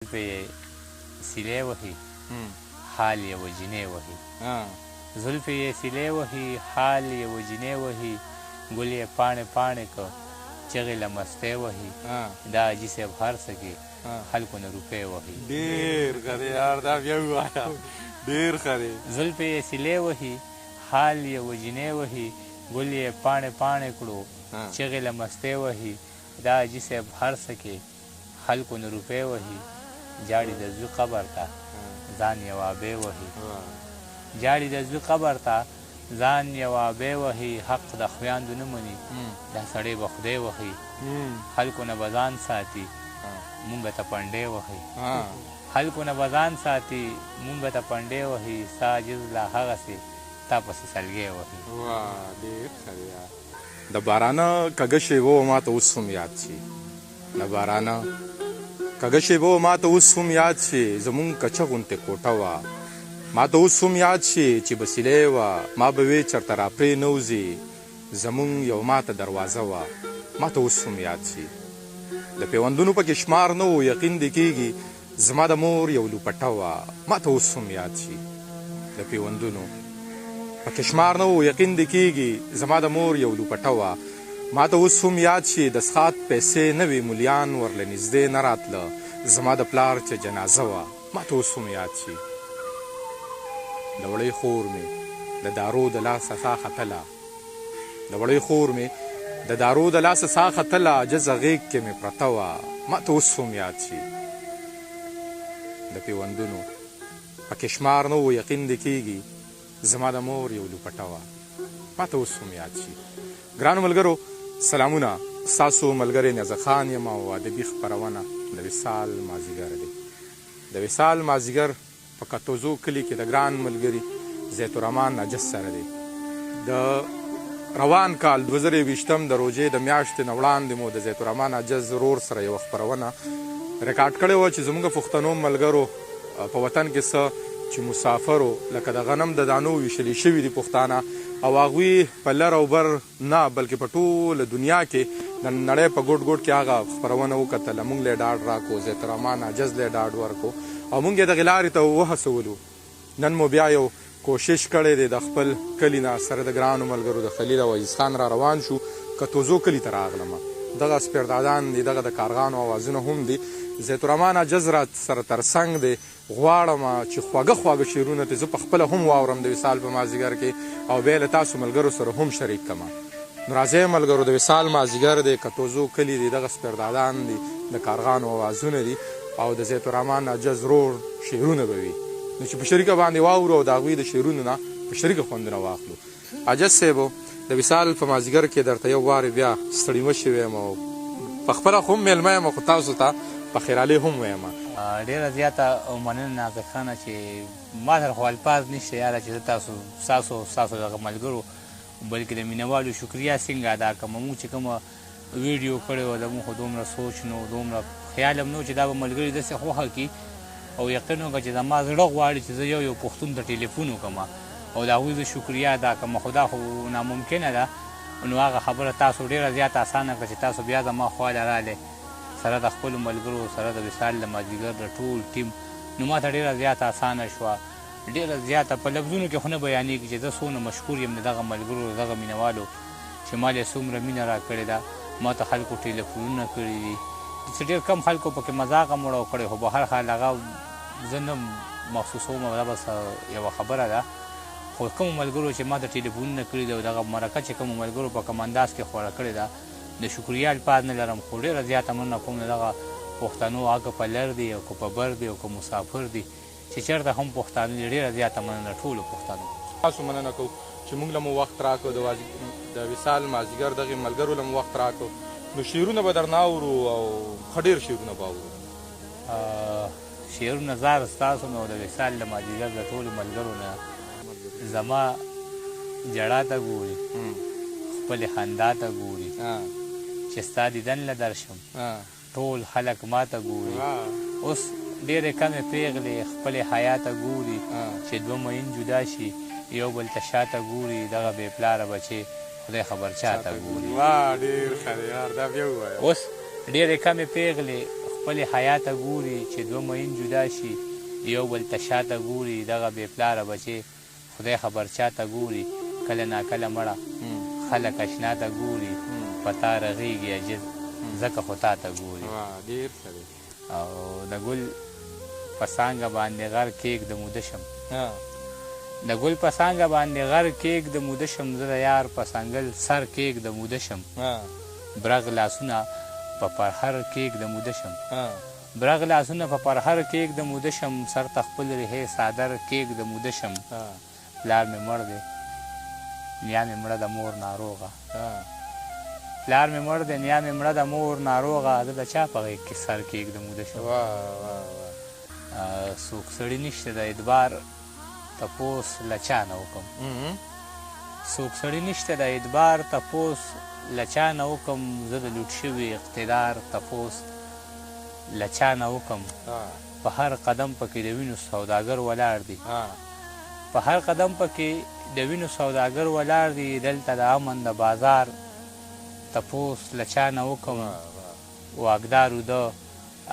زلفې سیلې وهي حال یې وجینې وهي زلفې یې سیلې وهي حال یې وجینې وهي ګل یې پاڼې پاڼې که چغې له مستۍ وهي دا حاجي صاحب هر څه کې خلکو نه روپۍ وهي ډېر ښه دی یار دا بیا ووایه ډېر ښه دی زلفې یې سیلې وهي حال یې وجینې وهي ګل یې پاڼې پاڼې کړو چغې له مستۍ وهي دا حاجي صاحب هر څه کې خلکو نه روپۍ وهي جاړي د زوی قبر ته ځان یوابې وهي جاړي د زوی قبر ته ځان یوابې وهي حق د خویاندو نه مني دا سړی به خدای وهي خلکو نه به ځان ساتي مونږ ته پنډې وهي خلکو نه به ځان ساتي مونږ ته پنډې وهي ستا عاجز لا هغسې تا پسې سلګۍ وهي ډېر ښه دی د بارانه کږه شېبه ما ته اوس هم یاد شي د بارانه کږه شېبه ما ته اوس هم یاد شي زمونږ کچه غوندې کوټه وه ما ته اوس هم یاد شي چې بسیلې وه ما به وې چېرته راپرې نه وځي زمونږ یو ماته دروازه وه ما ته اوس هم یاد شي د پیوندونو پکې شمار نه و یقین دې کېږي زما د مور یو لوپټه وه ما ته اوس هم یاد شي د پیوندونو پکې شمار نه و یقین دې کېږي زما د مور یو لوپټه وه ما ته اوس هم یاد شي د سخات پیسې نه وي مولیان ورله نږدې نه راتله زما د پلار چې جنازه وه ما ته اوس هم یاد شي د وړۍ خور مې د دارو د لاسه ساه ختله د وړۍ خور مې د دارو د لاسه ساه ختله عاجزه غېږ کې مې پرته وه ما ته اوس هم یاد شي د پیوندونو پکې شمار نه و یقین دې کېږي زما د مور یو لوپټه وه ما ته اوس هم یاد شي ګرانو ملګرو سلامونه ستاسو ملګری نیازه خان یم او ادبي خپرونه د وصال مازدیګر دی د وصال مازدیګر په کتوزو کلي کې د ګران ملګري زیت الرحمن نجس سره دی د روان کال 2020 د روژې د میاشتې نه وړاندې مو د زیت الرحمن نجس ورور سره یوه خپرونه ریکارډ کړې وه چې زموږ پښتنو ملګرو په وطن کې څه چې مسافرو لکه د غنم د دانو ویشلي شوي دي پښتانه او هغوی په لر او بر نه بلکې په ټوله دنیا کې د نړۍ په ګوټ ګوټ کې هغه خپرونه وکتله موږ له ډاډ راکړو زیت الرحمن عجز له ډاډ ورکړو او موږ یې دغې لارې ته وهڅولو نن مو بیا یو کوشش کړی دی د خپل کلي نه سره د ګرانو ملګرو د خلیل او عزیز خان را روان شو کتوزو کلي ته راغلمه دغه سپیردادان دي دغه د کارغانو اوازونه هم دي زیت الرحمن عجز را سره ترڅنګ دی غواړم چې خواږه خواږه شعرونه ته زه په خپله هم واورم د وصال په مازدیګر کې او بیا له تاسو ملګرو سره هم شریک کړم نو راځئ ملګرو د وصال مازدیګر دی کتوزو کلي دی دغه سپیردادان دي د کارغانو اوازونه دي او د زیت الرحمن عجز رور شعرونه به وي نو چې په شریکه باندې واورو او د هغوی د شعرونو نه په شریکه خوندونه واخلو عجز صاحبو د وصال په مازدیګر کې درته یو وارې بیا ستړي مه شوی یم او په خپله خو هم میلمه یم خو تاسو ته په خیرالۍ هم ویم ډېره زیاته مننه نازک خانه چې ما سره خو الفاظ نشته یاره چې زه ستاسو دغه ملګرو بلکې د مینهوالو شکریه څنګه ادا کړم موږ چې کومه ویډیو کړې وه زموږ خو دومره سوچ نو دومره خیال هم نو چې دا به ملګري داسې خوښه کړي او یقین وکړه چې زما زړه غواړي چې زه یو پښتون ته ټلیفون وکړم او د هغوی زه شکریه ادا کړم خو دا خو ناممکنه ده نو هغه خبره تاسو ډېره زیاته اسانه کړه چې تاسو بیا زما خواله رالی سره د خپلو ملګرو سره د وصال د مازدیګر د ټول ټیم نو ما ته ډېره زیاته اسانه شوه ډېره زیاته په لفظونو کې خو نه بیانېږي چې زه څونه مشکور یم د دغه ملګرو دغه مینهوالو چې ما له څومره مینه راکړې ده ما ته خلکو ټلیفونونه کړي دي چې ډېر کم خلکو پکې مذاق هم وړو کړی خو به هر حال هغه زه نه محسوسوم دا بس یوه خبره ده خو کومو ملګرو چې ما ته ټلیفونونه کړي دي او دغه مرکه چې کومو ملګرو په کوم انداز کې خوړه کړې ده د شکریه الفاظ نه لرم خو ډېره زیاته مننه کوم د دغه پښتنو هغه په لر دی او که په بر دی او که مسافر دی چې چېرته هم پښتانه دي ډېره زیاته مننه ټولو پښتنو تاسو مننه کوو چې موږ له مو وخت راکړو د وصال مازدیګر دغې ملګرو له مو وخت راکړو نو شعرونه به درنه اورو او ښه ډېر شعرونه به اورو شعرونه زار ستاسو نو د وصال د مازدیګر د ټولو ملګرو نه زما جړا ته ګوري خپلې خندا ته ګوري چې ستا دیدن له درشم ټول خلک ما ته ګوري اوس ډېرې کمې پېغلې خپلې حیا ته ګوري چې دوه مین جدا شي یو بل ته شاته ګوري دغه بې پلاره بچې خدای خبر چا ته ګوري ډېر ښه دی یار دا بیا ووایه اوس ډېرې کمې پېغلې خپلې حیا ته ګوري چې دوه مین جدا شي یو بل ته شاته ګوري دغه بې پلاره بچې خدای خبر چاته ګوري کله ناکله مړه خلک اشنا ته ګوري په تا رغېږي عجز ځکه خو تا ته ګوري ډېر ښه دی او د ګل په څانګه باندې غر کېږده موده شم د ګل په څانګه باندې غر کېږده موده شم زه د یار په څنګل سر کېږده موده شم برغ لاسونه په پرهر کېږده موده شم برغ لاسونه په پرهر کېږده موده شم سر ته خپل ریحې څادر کېږده موده شم پلار مې مړ دی نیا مې مړه د مور ناروغه پلار مې مړ دی نیا مې مړه د مور ناروغه زه د چا په غېږ کې سر کېږده موده شم څوک سړي نشته د اعتبار تپوس له چا نه وکم څوک سړي نشته د اعتبار تپوس له چا نه وکم زه د لوټ شوي اقتدار تپوس له چا نه وکم په هر قدم پکې د وینو سوداګر ولاړ دي په هر قدم پکې د وینو سوداګر ولاړ دي دلته د امن د بازار تپوس له چا نه وکم واګدارو د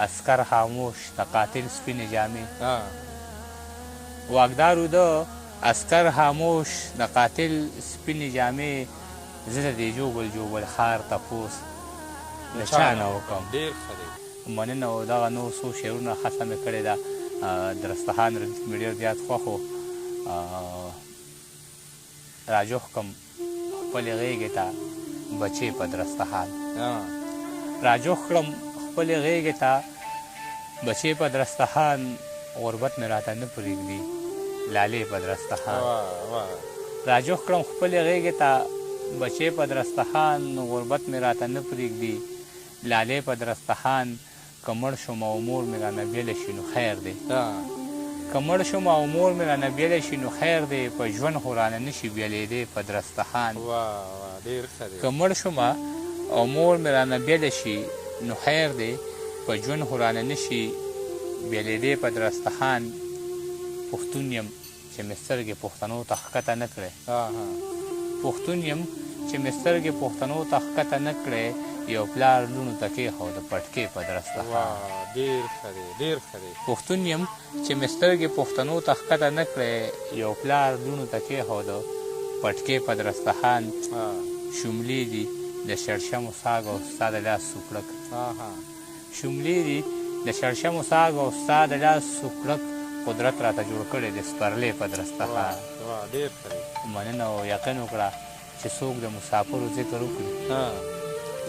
عسکر خاموش د قاتل سپینې جامې واګدارو د عسکر خاموش د قاتل سپینې جامې زه د دې جوبل ښار تپوس له چا نه وکم مننه او دغه نور څو شعرونه هڅه مې کړې ده درستخان ردیف مې ډېر زیات خوښ و راجوخ کم خپلې غېږې ته بچې په درستخان راجوخ کړم خپلې غېږې ته بچې په درستخان غربت مې راته نه پرېږدي لالې په درستخان راجوخ کړم خپلې غېږې ته بچې په درستخان غربت مې راته نه پرېږدي لالې په درستخان که مړ شم او مور مې رانه بېله شي نو خیر دی که مړ شم او مور مې رانه بېله شي نو خیر دی په ژوند خو رانه نه شي بېلېدی په درستخان که مړ شم او مور مې رانه بېله شي نو خیر دی په ژوند خو رانه نه شي بېلېدی په درستخان پښتون یم چې مې سترګې پښتنو ته ښکته نه کړې پښتون یم چې مې سترګې پښتنو ته ښکته نه کړې یو پلار لوڼو ته کېښوده پټکې په درستخان پښتون یم چې مې سترګې پښتنو ته ښکته نه کړې یو پلار لوڼو ته کېښوده پټکې په درستخان شملې دي د شړشمو ساګ او ستا د لاس سوکړک شملې دي د شړشمو ساګ او ستا د لاس سوکړک قدرت راته جوړ کړی د سپرلې په درستخان مننه او یقین وکړه چې څوک د مسافرو ذکر وکړي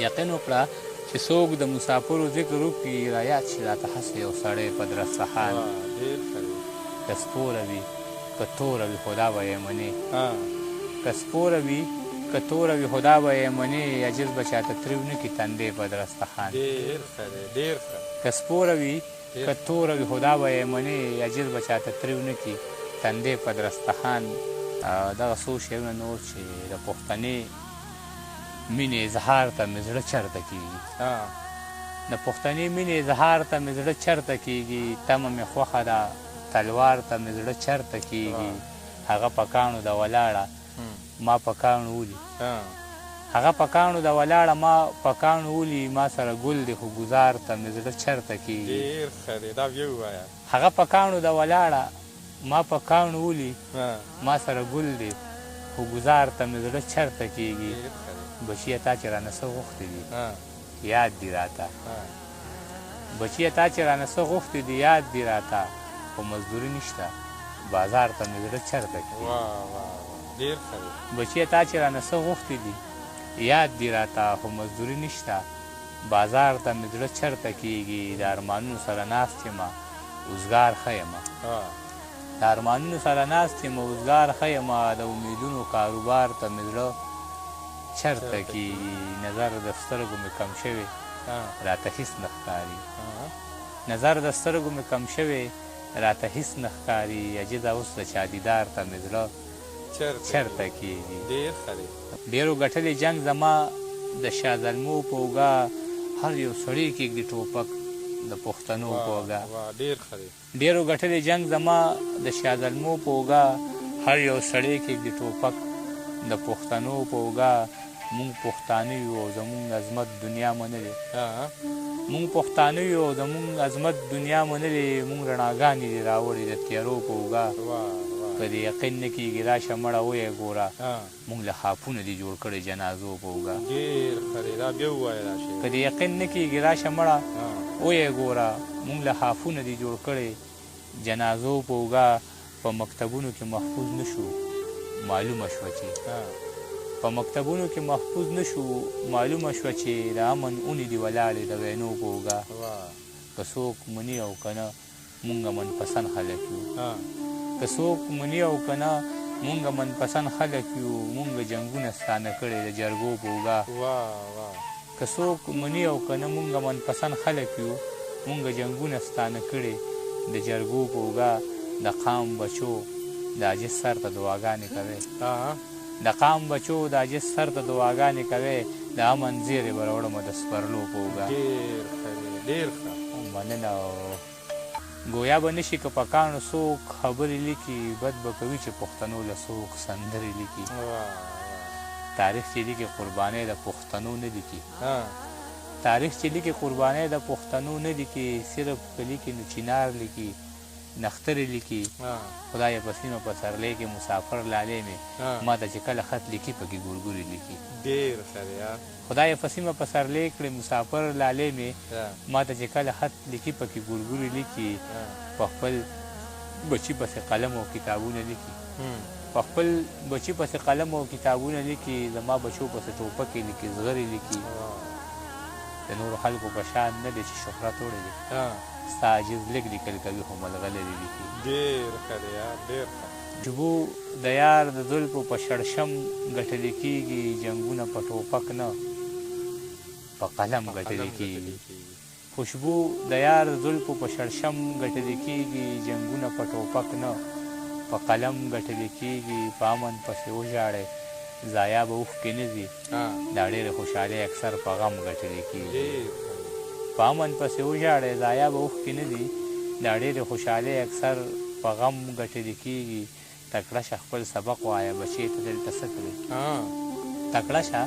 یقین وکړه چې څوک د مسافرو ذکر وکړي رایاد شي راته هسې یو سړی په درستخان که سپوره وي که توره وي خو دا به یې منې که سپوره وي که توره وي خو دا به یې منې عجز به چاته تریو نه کړي تندې په درستخان که سپوره وي که توره وي خو دا به یې منې عجز به چاته تریو نه کړي تندې په درستخان دغه څو شعرونه نور چې د پښتنې مینې اظهار ته مې زړه چرته کېږي د پښتنې مینې اظهار ته مې زړه چرته کېږي تمه مې خوښه ده تلوار ته مې زړه چرته کېږي هغه په کاڼو د ولاړه ما په کاڼو ولي هغه په کاڼو د ولاړه ما په کاڼو ولي ما سره ګل دی خو ګزار ته مې زړه چرته کېږي هغه په کاڼو د ولاړه ما په کاڼو ولي ما سره ګل دی خو ګزار ته مې زړه چرته کېږي بچیه تا چې رانه څه غوښتې دي یاد دي راته بچیه تا چې رانه څه غوښتې دي یاد دي راته خو مزدوري نشته بازار ته مې زړه چرته کېږي بچیه تا چې رانه څه غوښتې دي یاد دي راته خو مزدوري نشته بازار ته مې زړه چرته کېږي د ارمانونو سره ناست یمه اوزګار ښه یمه د ارمانونو سره ناست یمه اوزګار ښه یمه د امیدونو کاروبار ته مې زړه چرته کېږي نظر د سترګو مې کم شوی راته هېڅ نه ښکاري نظر د سترګو مې کم شوی راته هېڅ نه ښکاري عجزه اوس د چا دیدار ته مې زړه چرته کېږي ډېرو ګټلې جنګ زما د شاه زلمو په اوږه هر یو سړی کېږدي ټوپک د پښتنو په اوږه ډېرو ګټلې جنګ زما د شاه زلمو په اوږه هر یو سړی کېږدي ټوپک د پښتنو په اوږه مونږ پښتانه یو او زمونږ عظمت دنیا منلې مونږ پښتانه یو زمونږ عظمت دنیا منلې مونږ رڼاګانې دي راوړې د تیارو په اوږه که دې یقین نه کېږي راشه مړه ویې ګوره مونږ له خاپونه دي جوړ کړی جنازو په اوږه که دې یقین نه کېږي راشه مړه ویې ګوره مونږ له خافونه دي جوړ کړی جنازو په اوږه په مکتبونو کې محفوظ نه شو معلومه شوه چې په مکتبونو کې محفوظ نه شو معلومه شوه چې د امن اونې دي ولاړې د وینو په اوږه که څوک مني او که نه مونږ منپسند خلک یو که څوک مني او که نه مونږ منپسند خلک یو مونږ جنګونه ستانه کړی د جرګو په اوږه که څوک مني او که نه مونږ منپسند خلک یو مونږ جنګونه ستانه کړی د جرګو په اوږه د قام بچو د عاجز سر ته دعاګانې کوي د قام بچو د عاجز سر ته دعاګانې کوي د امن زیرې به راوړمه د سپرلو په اوږه مننه ګویا به نشي که په کاڼو څوک خبرې لیکي بد به کوي چې پښتنو له څوک سندرې لیکي تاریخ چې لیکي قربانۍ د پښتنو نه لیکي تاریخ چې لیکي قربانۍ د پښتنو نه لیکي صرف که لیکي نو چینار لیکي نخترې لیکي خدای په سیمه په سرلی کې مسافر لالې مې ما ته چې کله خط لیکي پکې ګورګورې لیکي خدای په سیمه په سرلی کړې مسافر لالې مې ما ته چې کله خط لیکي پکې ګورګورې لیکي په خپل بچي پسې قلم او کتابونه لیکي په خپل بچي پسې قلم او کتابونه لیکي زما بچو پسې ټوپکې لیکي زغرې لیکي د نورو خلکو په شان نه دی چې شهرت وړی دی ستا عاجز لږ لیکل کوي خو ملغلرې لیکي جبو د یار د زلفو په شړشم ګټلې کېږي جنګونه په ټوپک نه په قلم ګټلې کېږي خوشبو د یار د زلفو په شړشم ګټلې کېږي جنګونه په ټوپک نه په قلم ګټلې کېږي په امن پسې وژاړئ ضایع به اوښکې نه ځي دا ډېرې خوشحالۍ اکثر په غم ګټلې کېږي په امن پسې وژاړئ ضایع به اوښکې نه ځي دا ډېرې خوشحالۍ اکثر په غم ګټلې کېږي تکړه شه خپل سبق وایه بچې ته دلته څه کړې تکړه شه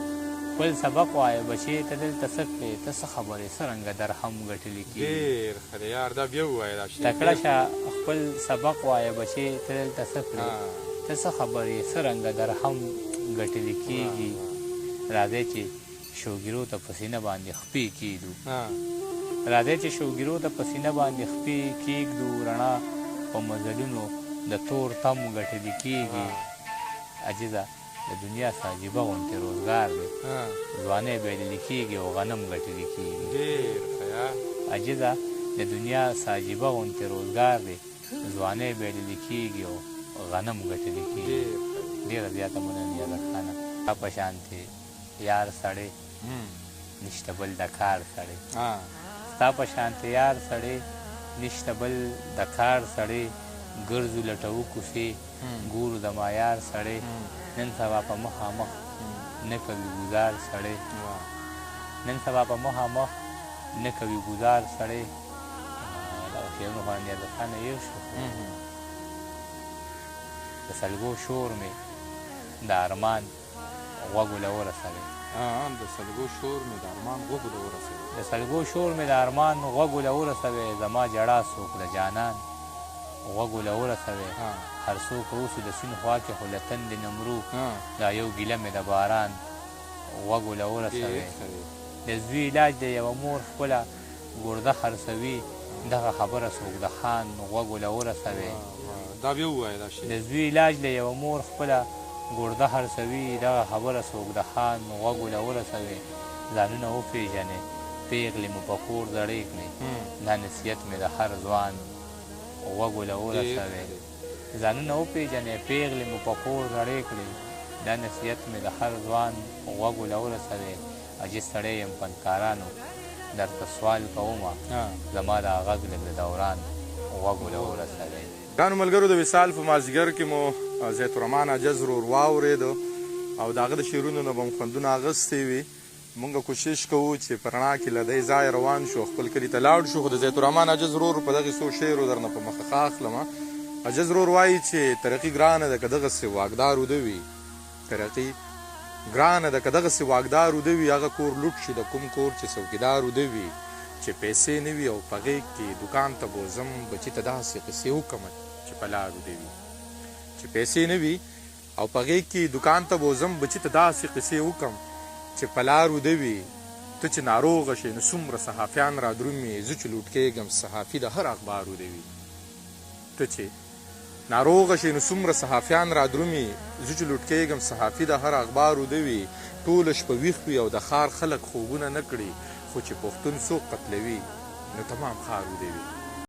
خپل سبق وایه بچې ته دلته څه کړې ته څه خبرې څرنګه درهم ګټلې کېږي تکړه شه خپل سبق وایه بچې ته دلته څه کړې ته څه خبرې څرنګه درهم ګټلې کېږي راځئ چې شوګیرو ته په سینه باندې خپې کېږدو راځئ چې شوګیرو ته په سینه باندې خپې کېږدو رڼا په مزلونو د تور تم ګټلې کېږي عجیزه د دنیا څه عجیبه غوندې روزګار دی ځوانۍ بایللې کېږي او غنم ګټلې کېږي عجیزه د دنیا څه عجیبه غوندې روزګار دی ځوانۍ بایللې کېږي او غنم ګټلې کېږي ډېره زیاته مننه یادت خانه ستا په شانتې یار سړی نشته بل د کار سړی ستا په شانتې یار سړی نشته بل د کار سړی ګرځو لټوو کوڅې ګورو د مایار سړی نن سبا په مخامخ نه کوي ګزار سړی نن سبا په مخامخ نه کوي ګزار سړی دغه شعرونه خو یادت خانه یو شو د سلګو شور مې د ارمان غوږو له ورسوې د سلګو شور مې د ارمان غوږو له ورسوې د سلګو شور مې د ارمان غوږو له ورسوې زما ژړا څوک د جانان غوږو له ورسوې هر څوک اوسو د سیند خوا کې خو له تندې نمرو دا یو ګیله مې د باران غوږو له ورسوې د زوی علاج د یوه مور خپله ګرده خرڅوي دغه خبره څوک د خان غوږو له ورسوې د زوی علاج له یوه مور خپله ګرده خرڅوي دغه خبره څوک د خان غوږو له ورسوې ځانونه وپېژنې پېغلې مو په کور زړې کړې دا نصیحت مې د هر ځوان غوږو له ورسوې ځانونه وپېژنې پېغلې مو په کور زړې کړې دا نصیحت مې د هر ځوان غوږو له ورسوې عجیز سړی یم فنکارانو درته سوال کومه زما دا غږ لږ د دوران غوږو له ورسوې ګرانو ملګرو د وصال په مازدیګر کې مو زیت الرحمن عجز ورور واورېدو او د هغه د شعرونو نه به مو خوندونه اخیستې وي مونږ کوشش کوو چې په رڼا کې له دې ځایه روان شو خپل کلي ته لاړ شو خو د زیت الرحمن عجز ورور په دغې څو شعرو درنه په مخه ښه اخلم عجز ورور وایي چې ترقي ګرانه ده که دغسې واکدار وده وي ترقي ګرانه ده که دغسې واکدار وده وي هغه کور لوټ شي د کوم کور چې څوکیدار وده وي چې پیسې نه وي او په غېږ کې دوکان ته بوزم بچي ته داسې قصې وکړم چې په لارو دې وي چې پیسې نه وي او په غېږ کې دوکان ته بوزم بچي ته داسې قصې وکړم چې په لارو دې وي ته چې ناروغه شې نو څومره صحافیان را درومي زه چې لوټ کېږم صحافي د هر اخبارو دې وي ته چې ناروغه شې نو څومره صحافیان را درومي زه چې لوټ کېږم صحافي د هر اخبارو دې وي ټوله شپه ویښ وي او د ښار خلک خوبونه نه کړي خو چې پښتون څوک قتلوي نو تمام ښار دې وي